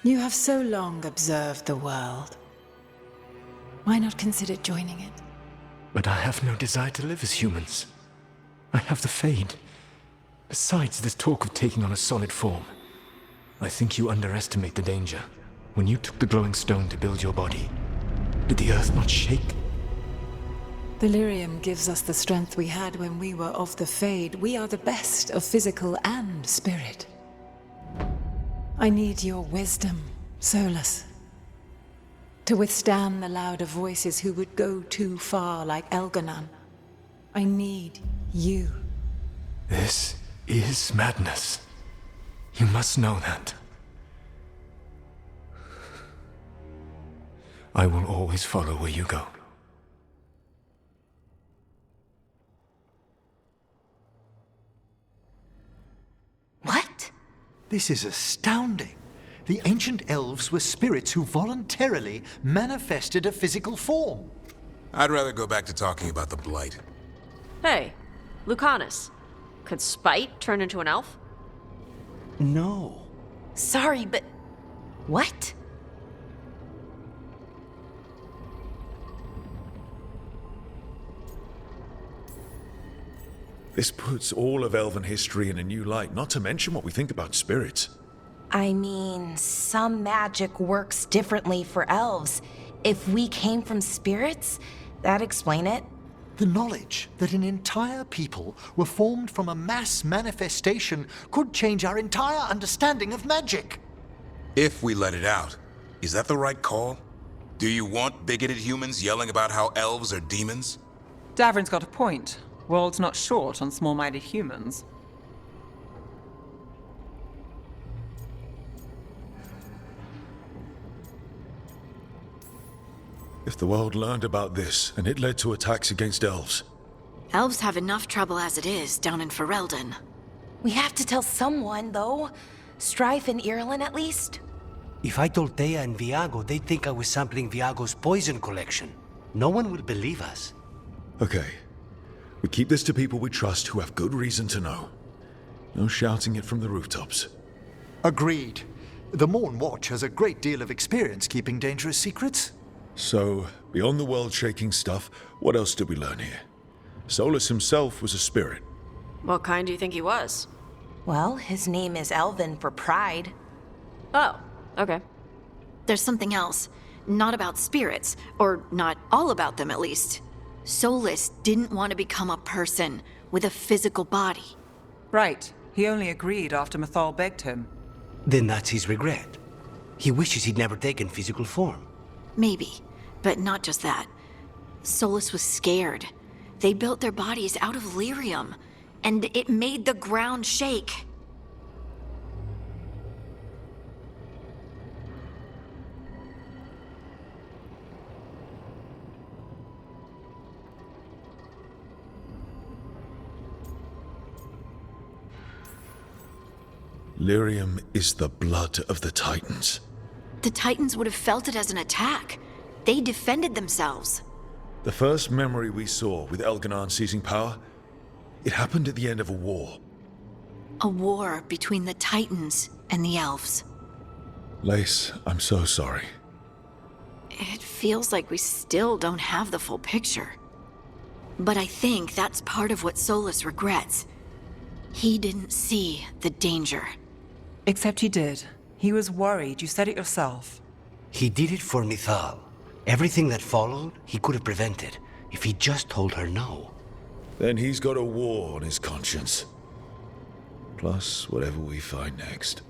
You have so long observed the world. Why not consider joining it? But I have no desire to live as humans. I have the Fade. Besides, this talk of taking on a solid form. I think you underestimate the danger. When you took the glowing stone to build your body, did the earth not shake? The lyrium gives us the strength we had when we were of the Fade. We are the best of physical and spirit. I need your wisdom, Solas. To withstand the louder voices who would go too far like Elganon. I need you. This is madness. You must know that. I will always follow where you go. What? This is astounding. The ancient elves were spirits who voluntarily manifested a physical form. I'd rather go back to talking about the Blight. Hey, Lucanus. Could Spite turn into an elf? No. Sorry, but... what? This puts all of elven history in a new light, not to mention what we think about spirits. I mean, some magic works differently for elves. If we came from spirits, that'd explain it. The knowledge that an entire people were formed from a mass manifestation could change our entire understanding of magic. If we let it out, is that the right call? Do you want bigoted humans yelling about how elves are demons? Davrin's got a point. World's not short on small-minded humans. If the world learned about this, and it led to attacks against elves. Elves have enough trouble as it is down in Ferelden. We have to tell someone, though. Strife and Irulan, at least. If I told Thea and Viago, they'd think I was sampling Viago's poison collection. No one will believe us. Okay. We keep this to people we trust who have good reason to know. No shouting it from the rooftops. Agreed. The Morn Watch has a great deal of experience keeping dangerous secrets. So, beyond the world-shaking stuff, what else did we learn here? Solas himself was a spirit. What kind do you think he was? Well, his name is Elven for pride. Oh, okay. There's something else. Not about spirits, or not all about them at least. Solas didn't want to become a person with a physical body. Right. He only agreed after Mathal begged him. Then that's his regret. He wishes he'd never taken physical form. Maybe, but not just that. Solas was scared. They built their bodies out of lyrium, and it made the ground shake. Lyrium is the blood of the Titans. The Titans would have felt it as an attack. They defended themselves. The first memory we saw with Elganon seizing power, it happened at the end of a war. A war between the Titans and the elves. Lace, I'm so sorry. It feels like we still don't have the full picture. But I think that's part of what Solas regrets. He didn't see the danger. Except he did. He was worried. You said it yourself. He did it for Mithal. Everything that followed, he could have prevented, if he just told her no. Then he's got a war on his conscience. Plus, whatever we find next.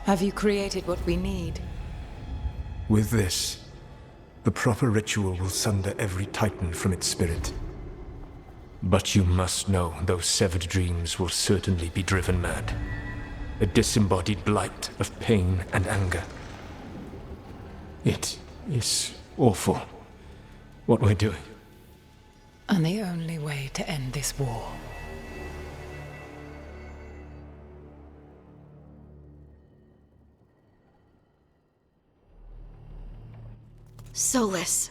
Have you created what we need? With this, The proper ritual will sunder every Titan from its spirit. But you must know those severed dreams will certainly be driven mad. A disembodied blight of pain and anger. It is awful what we're doing. And the only way to end this war. Solas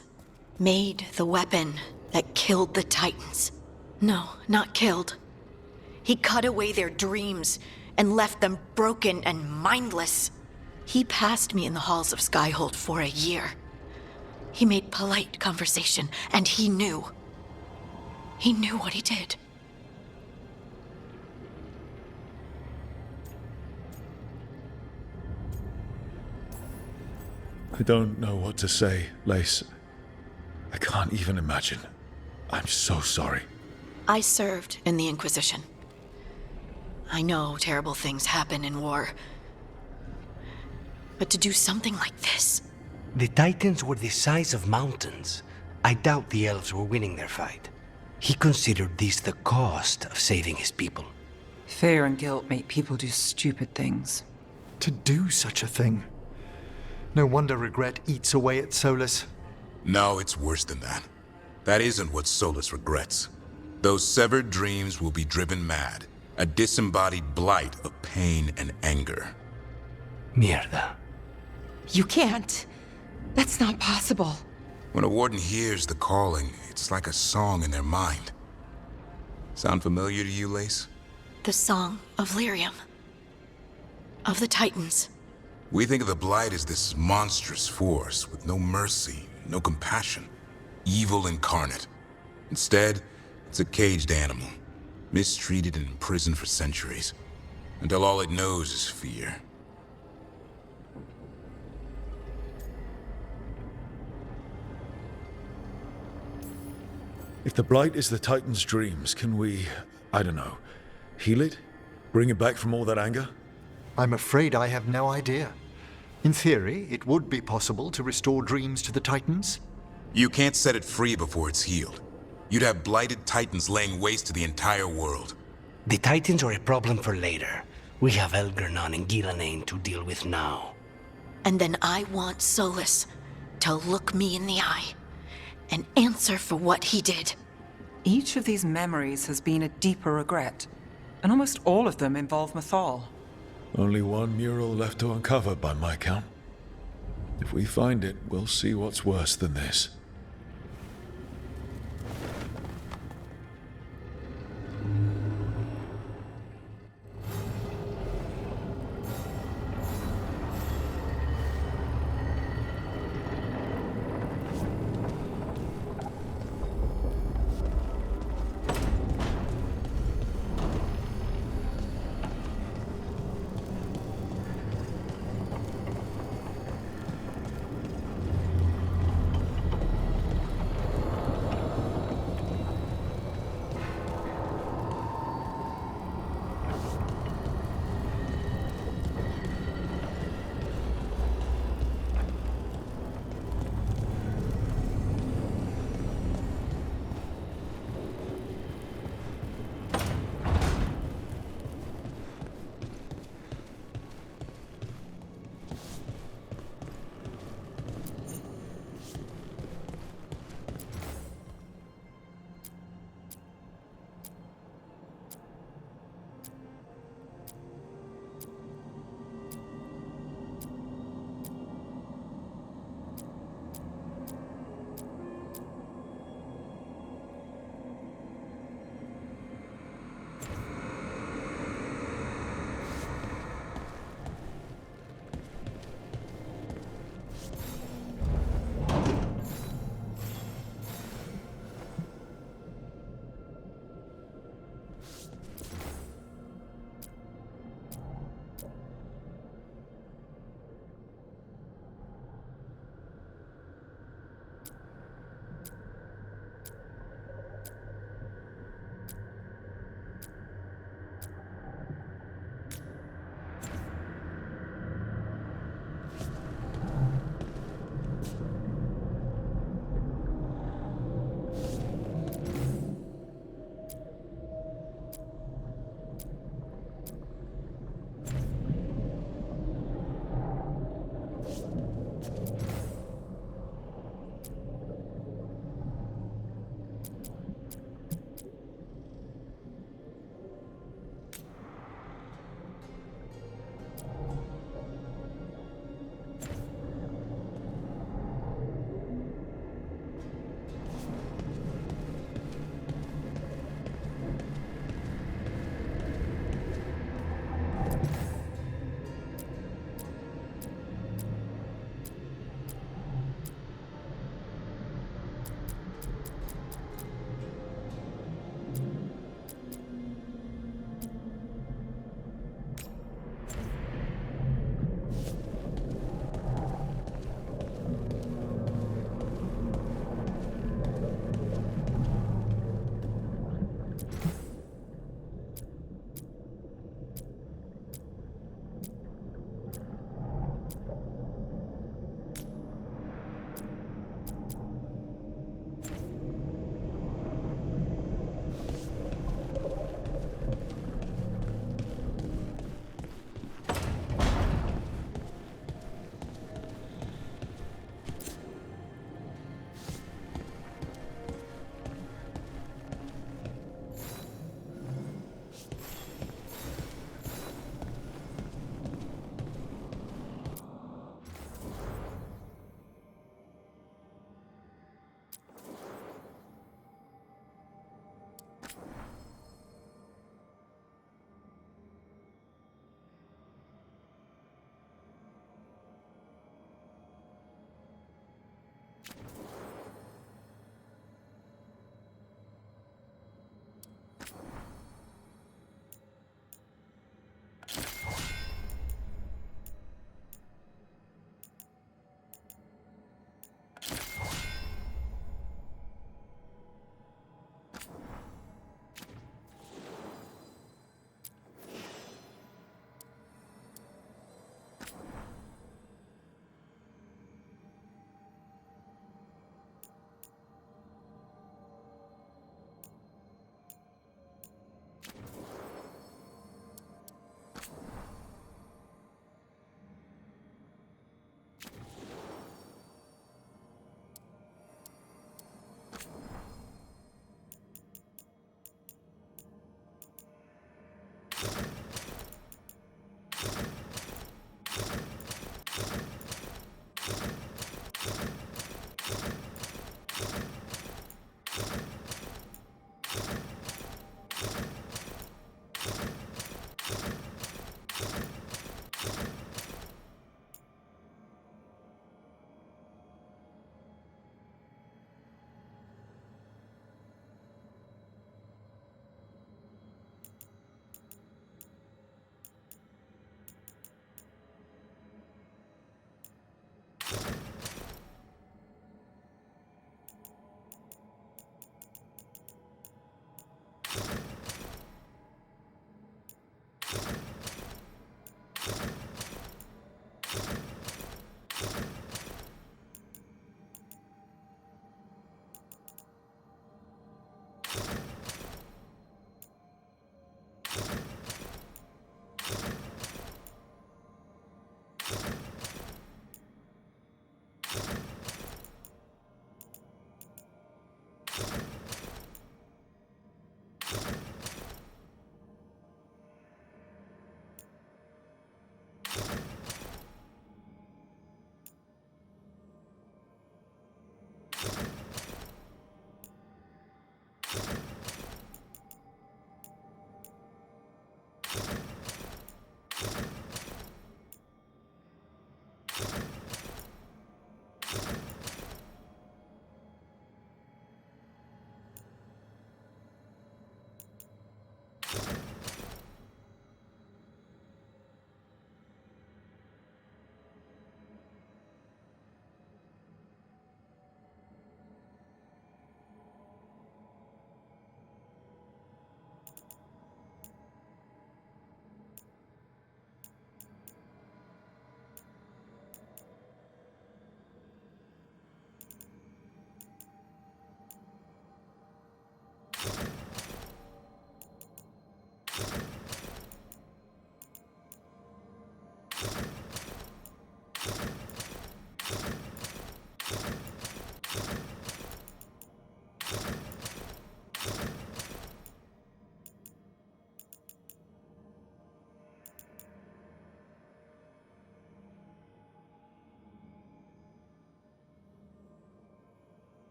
made the weapon that killed the Titans. No, not killed. He cut away their dreams and left them broken and mindless. He passed me in the halls of Skyhold for a year. He made polite conversation, and he knew. He knew what he did. I don't know what to say, Lace. I can't even imagine. I'm so sorry. I served in the Inquisition. I know terrible things happen in war. But to do something like this... The Titans were the size of mountains. I doubt the elves were winning their fight. He considered this the cost of saving his people. Fear and guilt make people do stupid things. To do such a thing. No wonder regret eats away at Solas. No, it's worse than that. That isn't what Solas regrets. Those severed dreams will be driven mad. A disembodied blight of pain and anger. Mierda. You can't. That's not possible. When a warden hears the calling, it's like a song in their mind. Sound familiar to you, Lace? The Song of Lyrium. Of the Titans. We think of the Blight as this monstrous force with no mercy, no compassion. Evil incarnate. Instead, it's a caged animal, mistreated and imprisoned for centuries, until all it knows is fear. If the Blight is the Titan's dreams, can we, I don't know, heal it? Bring it back from all that anger? I'm afraid I have no idea. In theory, it would be possible to restore dreams to the Titans. You can't set it free before it's healed. You'd have blighted Titans laying waste to the entire world. The Titans are a problem for later. We have Elgernon and Gillanane to deal with now. And then I want Solas to look me in the eye and answer for what he did. Each of these memories has been a deeper regret, and almost all of them involve Mythal. Only one mural left to uncover by my count. If we find it, we'll see what's worse than this.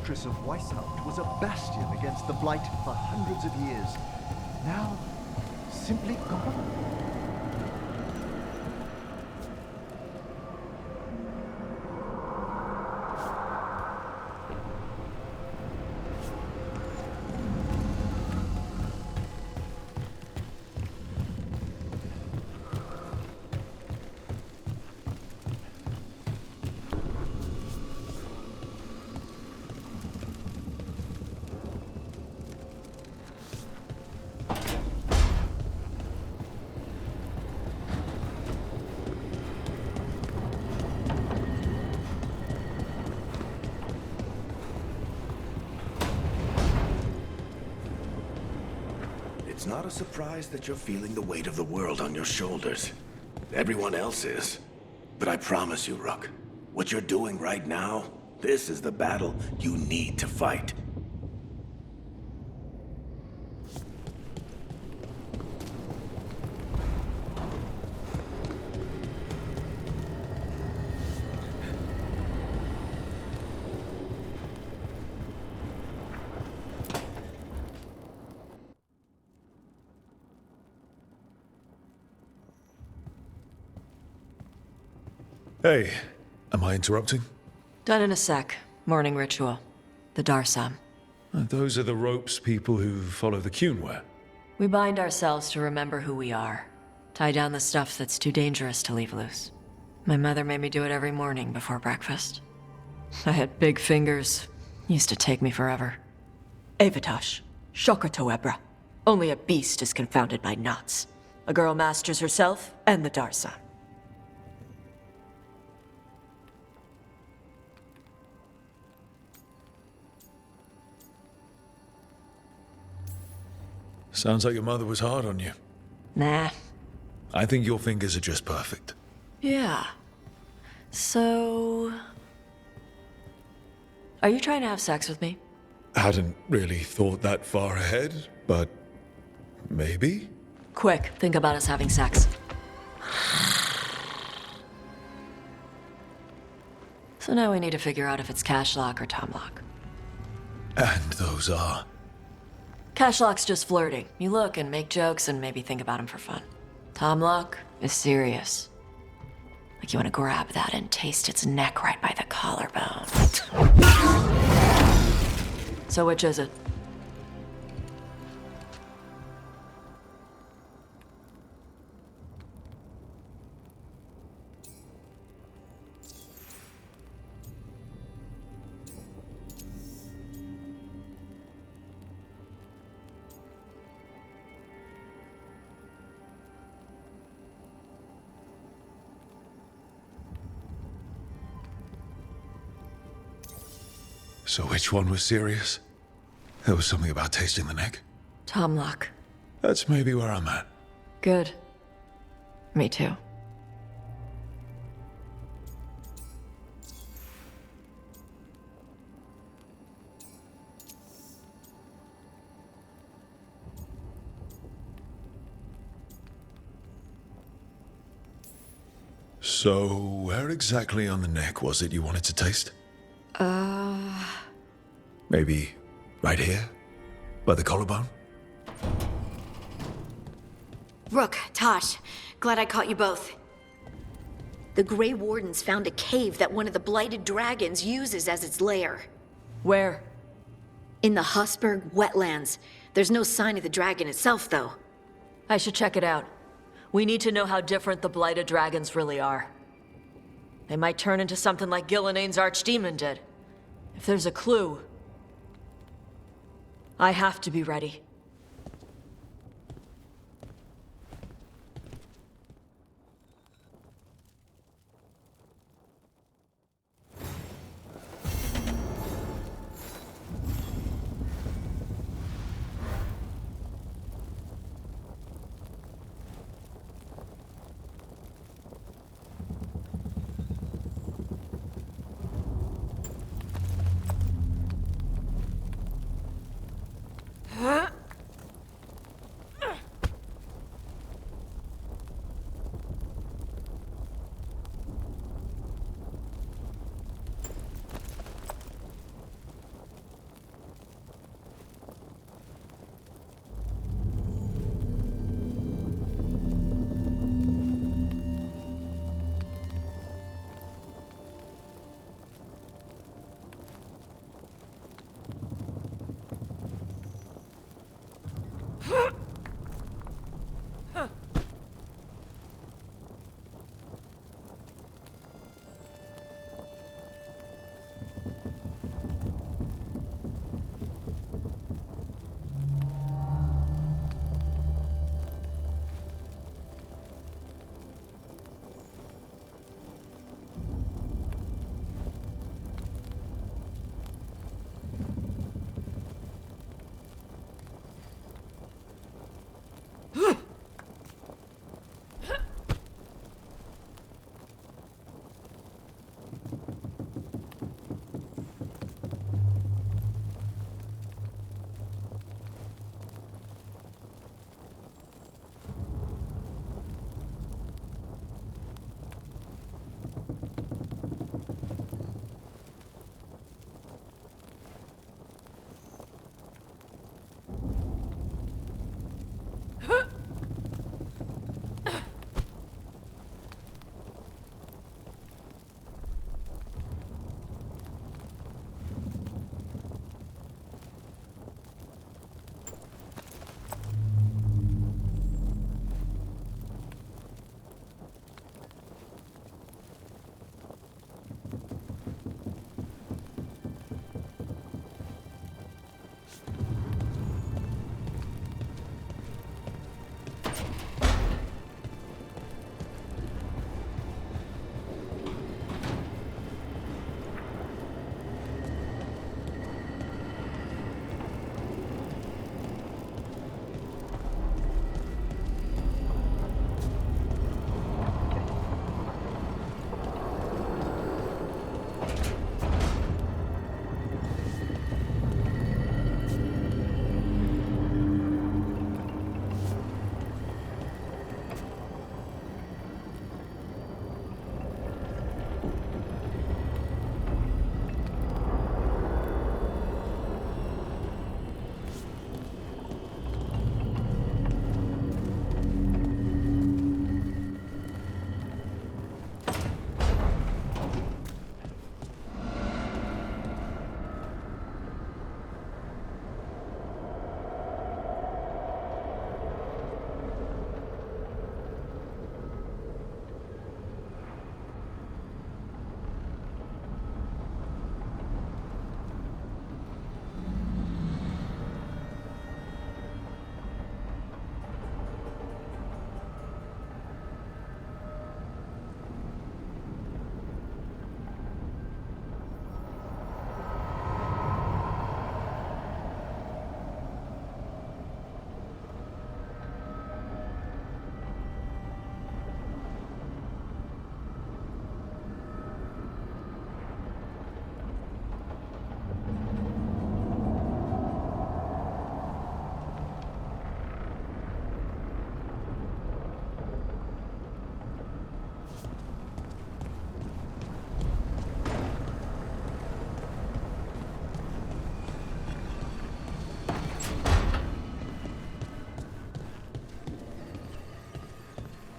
fortress of Weishaupt was a bastion against the Blight for hundreds of years. Now, simply gone. It's not a surprise that you're feeling the weight of the world on your shoulders. Everyone else is. But I promise you, Rook, what you're doing right now, this is the battle you need to fight. Hey, am I interrupting? Done in a sec. Morning ritual. The Darsam. Those are the ropes people who follow the Qun wear. We bind ourselves to remember who we are. Tie down the stuff that's too dangerous to leave loose. My mother made me do it every morning before breakfast. I had big fingers. Used to take me forever. Avatash. Shokotoebra. Only a beast is confounded by knots. A girl masters herself and the Darsam. Sounds like your mother was hard on you. Nah. I think your fingers are just perfect. Yeah. So... Are you trying to have sex with me? Hadn't really thought that far ahead, but maybe? Quick, think about us having sex. So now we need to figure out if it's Cashlock or Tomlock. And those are? Cashlock's just flirting. You look and make jokes and maybe think about him for fun. Tomlock is serious. Like you want to grab that and taste its neck right by the collarbone. So which is it? So which one was serious? There was something about tasting the neck. Tomlock. That's maybe where I'm at. Good. Me too. So, where exactly on the neck was it you wanted to taste? Maybe right here? By the collarbone? Rook, Tosh, glad I caught you both. The Grey Wardens found a cave that one of the Blighted Dragons uses as its lair. Where? In the Husberg wetlands. There's no sign of the dragon itself, though. I should check it out. We need to know how different the Blighted Dragons really are. They might turn into something like Gillenane's archdemon did. If there's a clue, I have to be ready.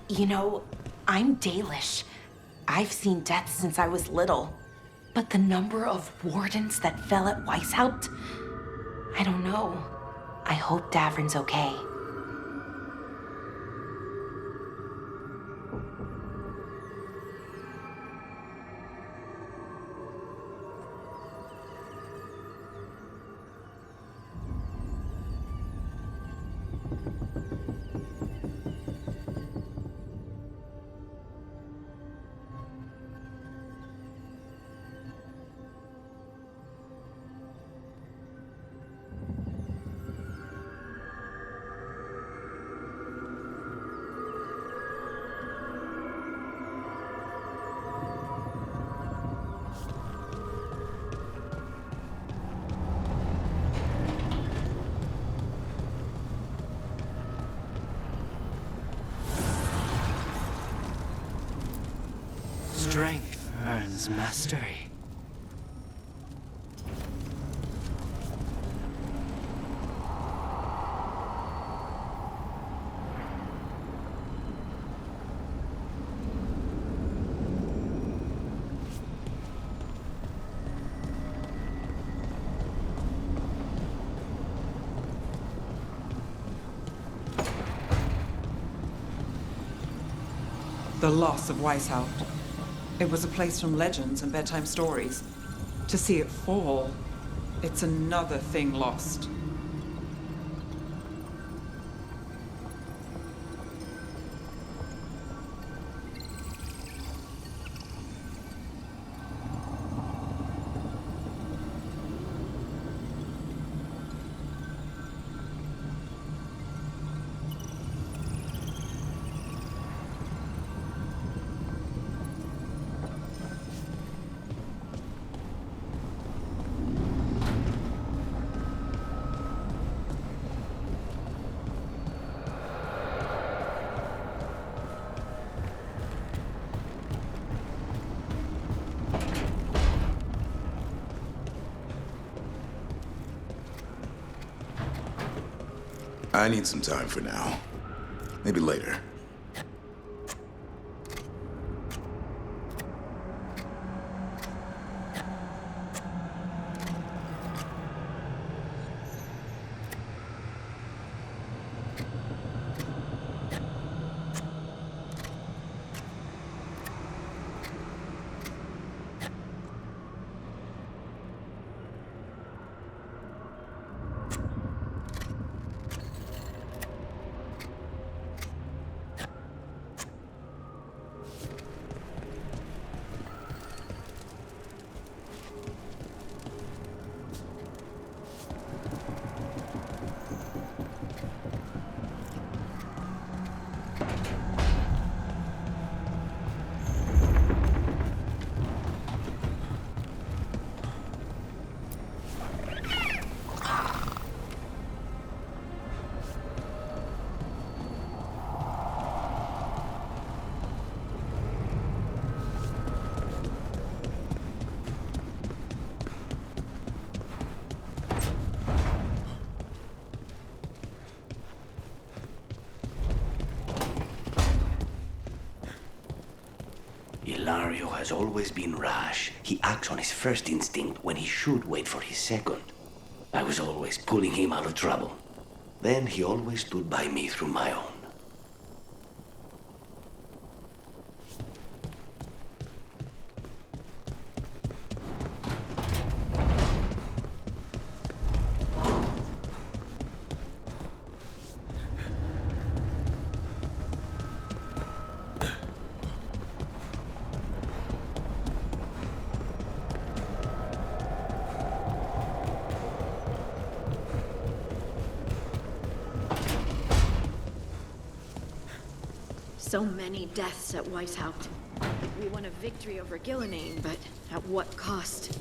You know, I'm Dalish. I've seen death since I was little. But the number of wardens that fell at Weishaupt, I don't know. I hope Davrin's okay. Strength earns mastery. The loss of Weishaupt. It was a place from legends and bedtime stories. To see it fall, it's another thing lost. I need some time for now. Maybe later. Ilario has always been rash. He acts on his first instinct when he should wait for his second. I was always pulling him out of trouble. Then he always stood by me through my own. So many deaths at Weishaupt. We won a victory over Gillenane, but at what cost?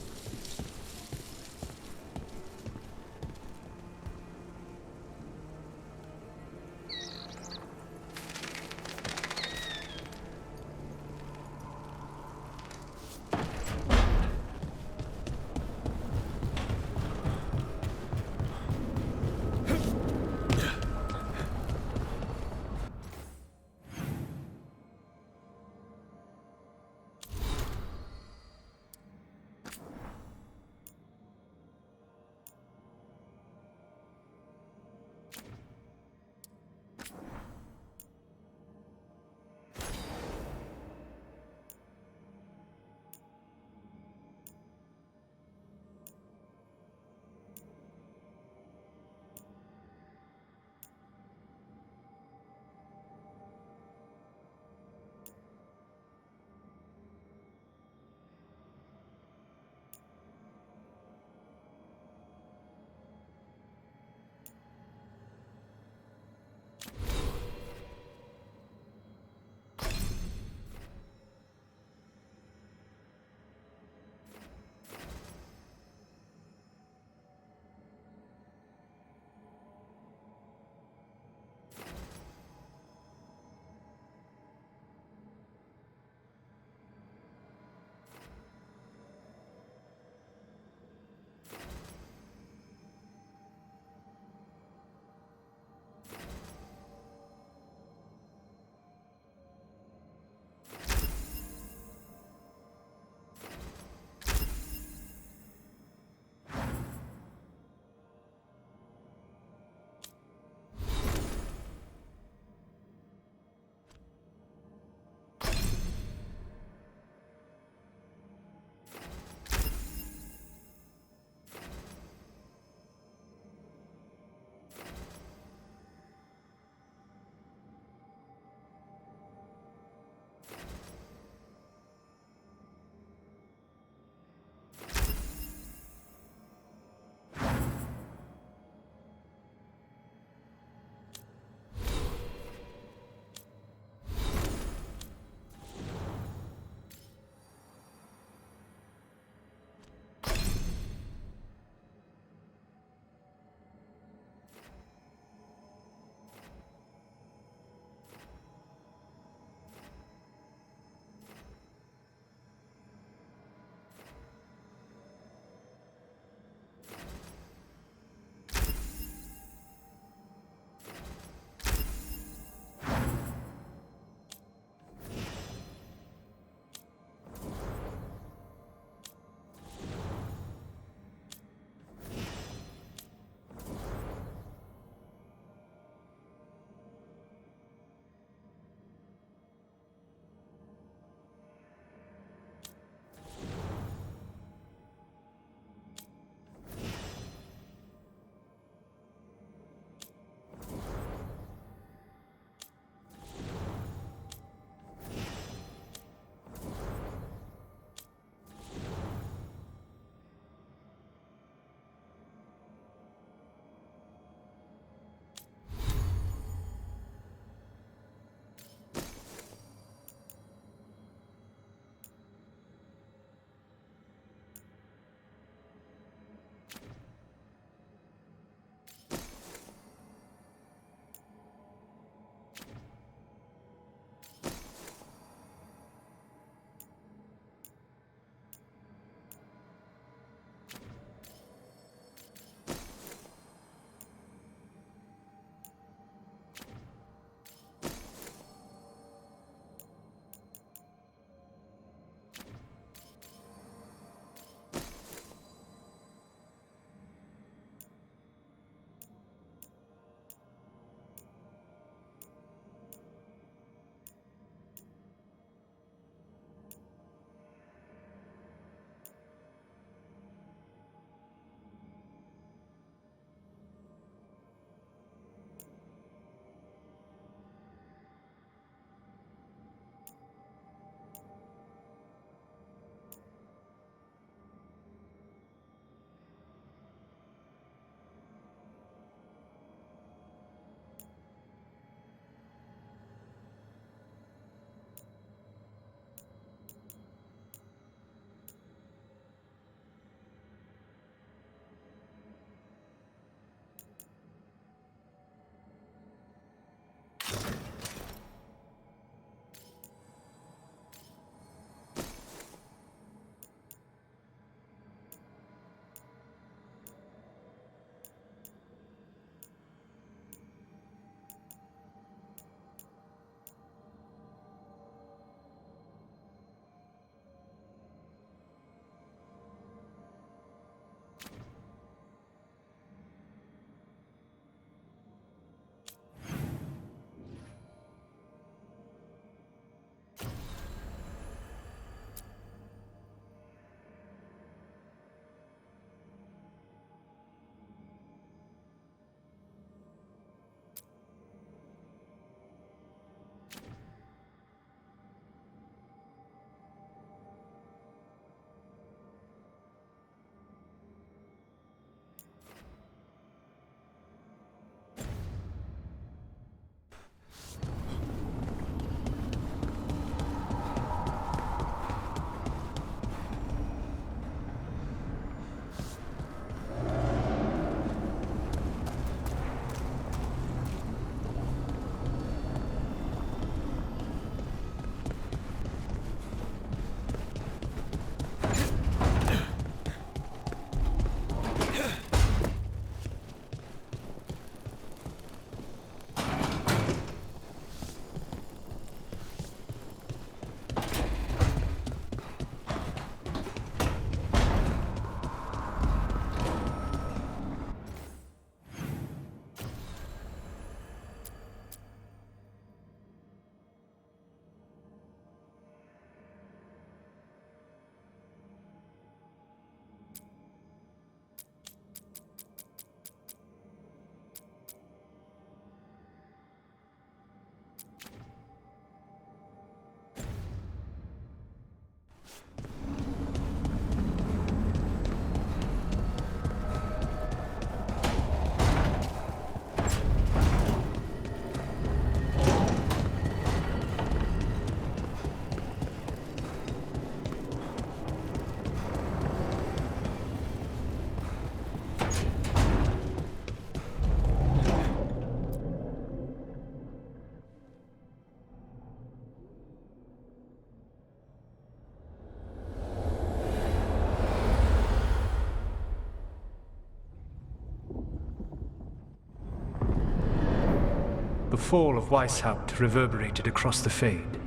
fall of Weishaupt reverberated across the Fade,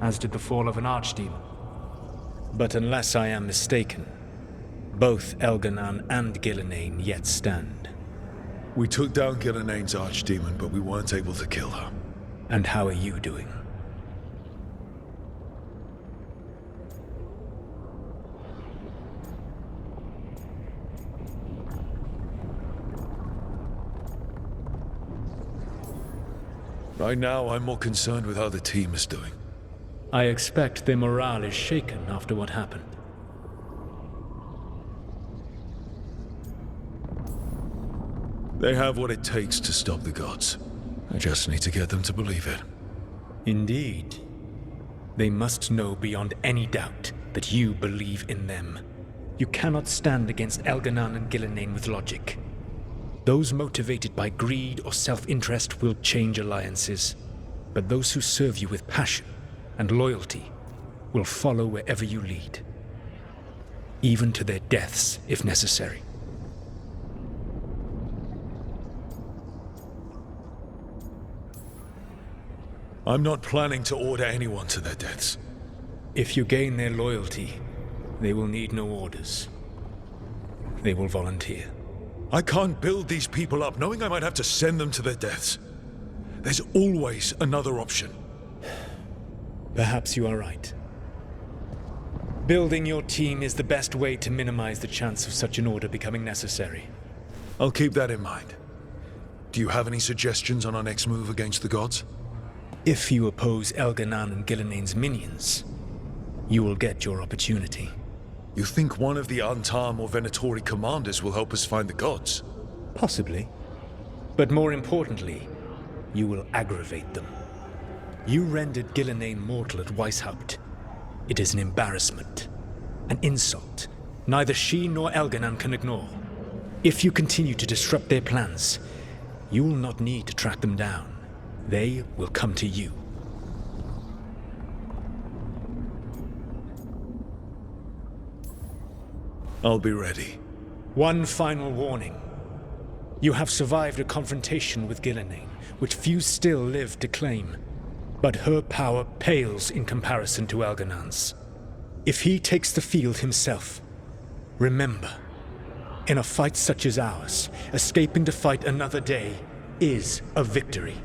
as did the fall of an archdemon. But unless I am mistaken, both Elganan and Gillenane yet stand. We took down Gillenane's archdemon, but we weren't able to kill her. And how are you doing? Right now, I'm more concerned with how the team is doing. I expect their morale is shaken after what happened. They have what it takes to stop the gods. I just need to get them to believe it. Indeed. They must know beyond any doubt that you believe in them. You cannot stand against Elganan and Gillenane with logic. Those motivated by greed or self-interest will change alliances, but those who serve you with passion and loyalty will follow wherever you lead, even to their deaths if necessary. I'm not planning to order anyone to their deaths. If you gain their loyalty, they will need no orders. They will volunteer. I can't build these people up knowing I might have to send them to their deaths. There's always another option. Perhaps you are right. Building your team is the best way to minimize the chance of such an order becoming necessary. I'll keep that in mind. Do you have any suggestions on our next move against the gods? If you oppose Elganan and Gillenane's minions, you will get your opportunity. You think one of the Antam or Venatori commanders will help us find the gods? Possibly. But more importantly, you will aggravate them. You rendered Gillenane mortal at Weishaupt. It is an embarrassment, an insult, neither she nor Elganan can ignore. If you continue to disrupt their plans, you will not need to track them down. They will come to you. I'll be ready. One final warning. You have survived a confrontation with Gillenane, which few still live to claim. But her power pales in comparison to Elganan's. If he takes the field himself, remember, in a fight such as ours, escaping to fight another day is a victory.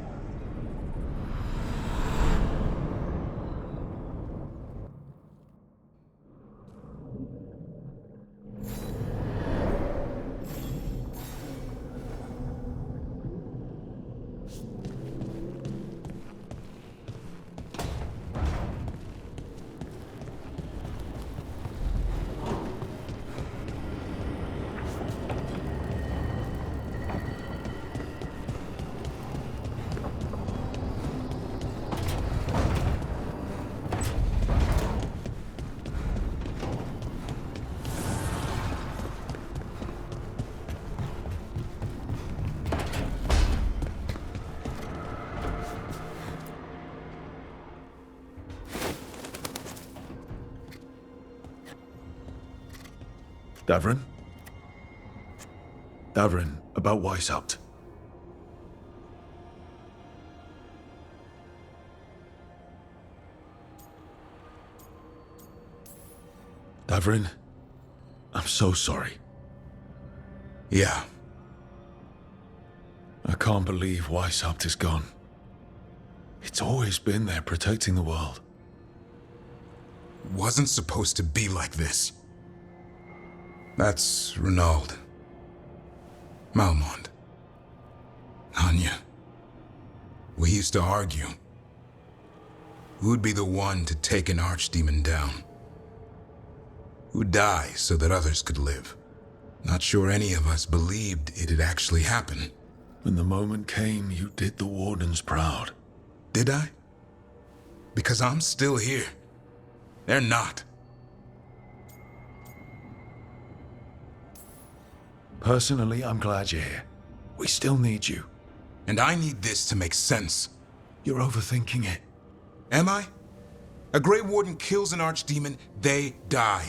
Davrin? Davrin, about Weishaupt. Davrin, I'm so sorry. Yeah. I can't believe Weishaupt is gone. It's always been there protecting the world. Wasn't supposed to be like this. That's Renaud. Malmond. Anya. We used to argue. Who'd be the one to take an archdemon down? Who'd die so that others could live? Not sure any of us believed it'd actually happen. When the moment came, you did the Wardens proud. Did I? Because I'm still here. They're not. Personally, I'm glad you're here. We still need you. And I need this to make sense. You're overthinking it. Am I? A Grey Warden kills an archdemon, they die.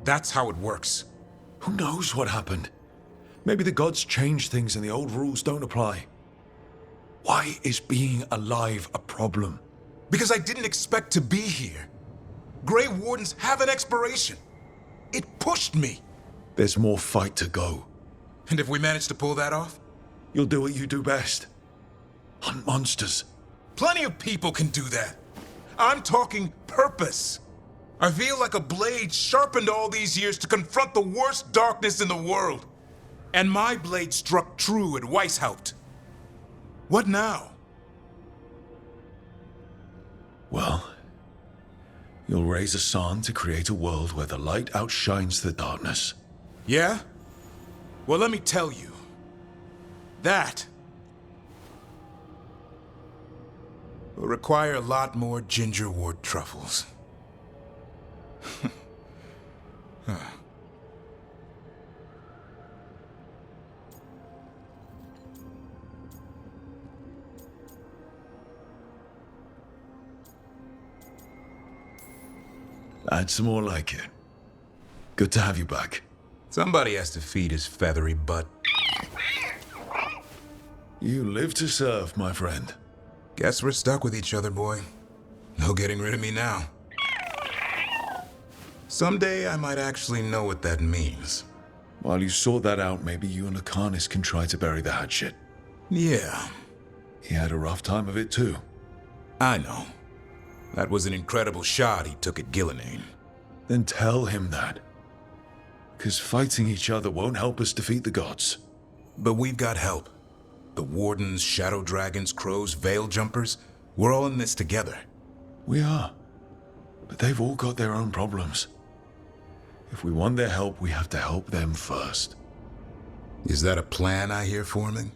That's how it works. Who knows what happened? Maybe the gods changed things and the old rules don't apply. Why is being alive a problem? Because I didn't expect to be here. Grey Wardens have an expiration. It pushed me. There's more fight to go. And if we manage to pull that off? You'll do what you do best. Hunt monsters. Plenty of people can do that. I'm talking purpose. I feel like a blade sharpened all these years to confront the worst darkness in the world. And my blade struck true at Weishaupt. What now? Well, you'll raise a song to create a world where the light outshines the darkness. Yeah? Well, let me tell you. That will require a lot more gingerwort truffles. Huh. That's more like it. Good to have you back. Somebody has to feed his feathery butt. You live to serve, my friend. Guess we're stuck with each other, boy. No getting rid of me now. Someday I might actually know what that means. While you sort that out, maybe you and Lucanus can try to bury the hatchet. Yeah. He had a rough time of it too. I know. That was an incredible shot he took at Gillinane. Then tell him that. Because fighting each other won't help us defeat the gods. But we've got help. The Wardens, Shadow Dragons, Crows, Veil Jumpers, we're all in this together. We are. But they've all got their own problems. If we want their help, we have to help them first. Is that a plan I hear forming?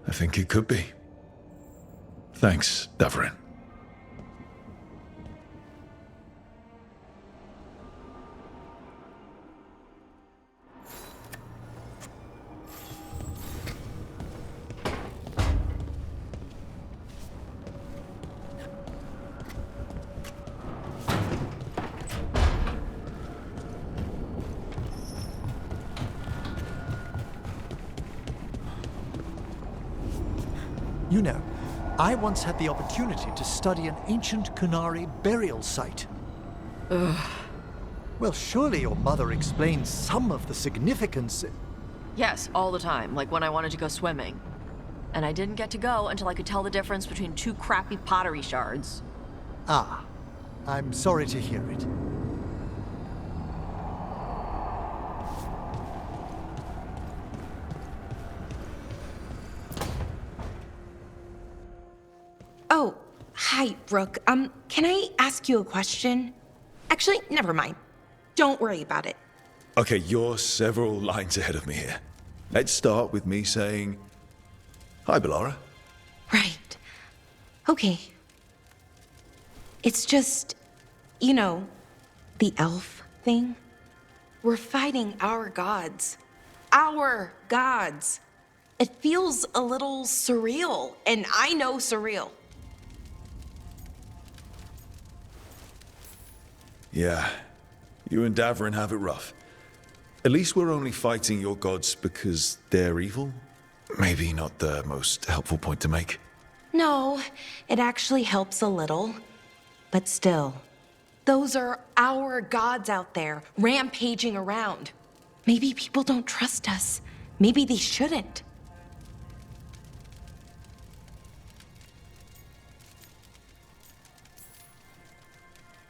I think it could be. Thanks, Davarin. You know, I once had the opportunity to study an ancient Kunari burial site. Ugh. Well, surely your mother explains some of the significance. Yes, all the time, like when I wanted to go swimming. And I didn't get to go until I could tell the difference between two crappy pottery shards. Ah, I'm sorry to hear it. Oh, hi, Rook. Can I ask you a question? Actually, never mind. Don't worry about it. Okay, you're several lines ahead of me here. Let's start with me saying, hi, Bellara. Right. Okay. It's just, you know, the elf thing. We're fighting our gods. Our gods. It feels a little surreal, and I know surreal. Yeah, you and Davarin have it rough. At least we're only fighting your gods because they're evil? Maybe not the most helpful point to make. No, it actually helps a little. But still, those are our gods out there, rampaging around. Maybe people don't trust us. Maybe they shouldn't.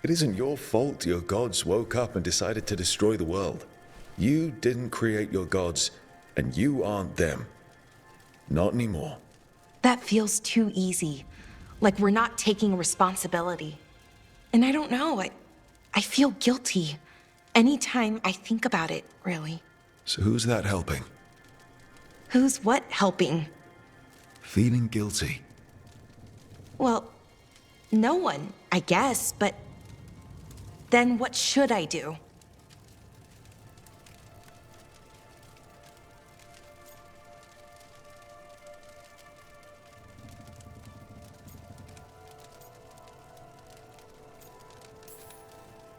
It isn't your fault your gods woke up and decided to destroy the world. You didn't create your gods, and you aren't them. Not anymore. That feels too easy. Like we're not taking responsibility. And I don't know, I feel guilty. Anytime I think about it, really. So who's that helping? Who's what helping? Feeling guilty. Well, no one, I guess, but then what should I do?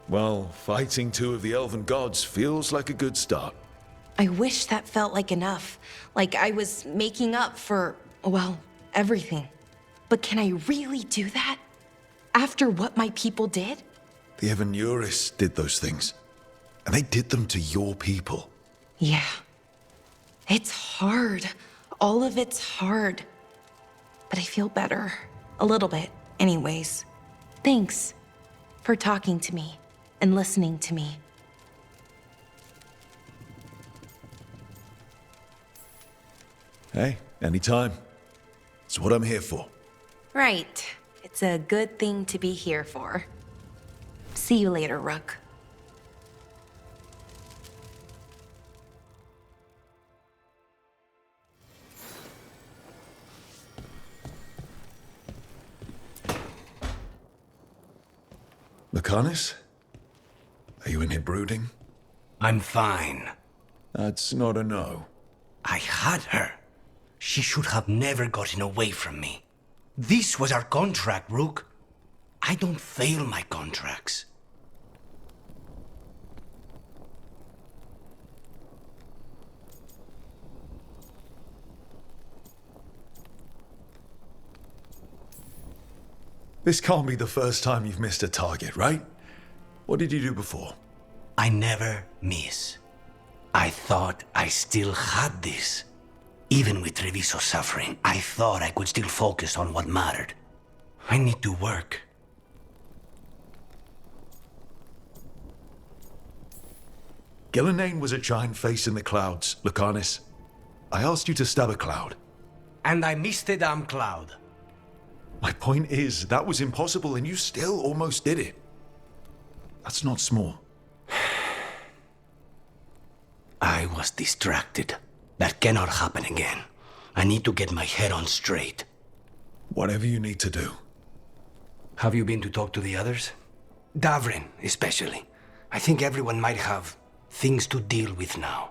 Well, fighting two of the elven gods feels like a good start. I wish that felt like enough. Like I was making up for, well, everything. But can I really do that? After what my people did? The Evanuris did those things. And they did them to your people. Yeah. It's hard. All of it's hard. But I feel better. A little bit, anyways. Thanks for talking to me and listening to me. Hey, anytime. It's what I'm here for. Right. It's a good thing to be here for. See you later, Rook. Lucanus? Are you in here brooding? I'm fine. That's not a no. I had her. She should have never gotten away from me. This was our contract, Rook. I don't fail my contracts. This can't be the first time you've missed a target, right? What did you do before? I never miss. I thought I still had this. Even with Treviso suffering, I thought I could still focus on what mattered. I need to work. Gillenane was a giant face in the clouds, Lucanus. I asked you to stab a cloud. And I missed the damn cloud. My point is, that was impossible and you still almost did it. That's not small. I was distracted. That cannot happen again. I need to get my head on straight. Whatever you need to do. Have you been to talk to the others? Davrin, especially. I think everyone might have things to deal with now.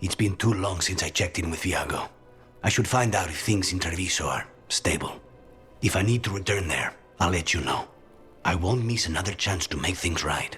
It's been too long since I checked in with Viago. I should find out if things in Treviso are stable. If I need to return there, I'll let you know. I won't miss another chance to make things right.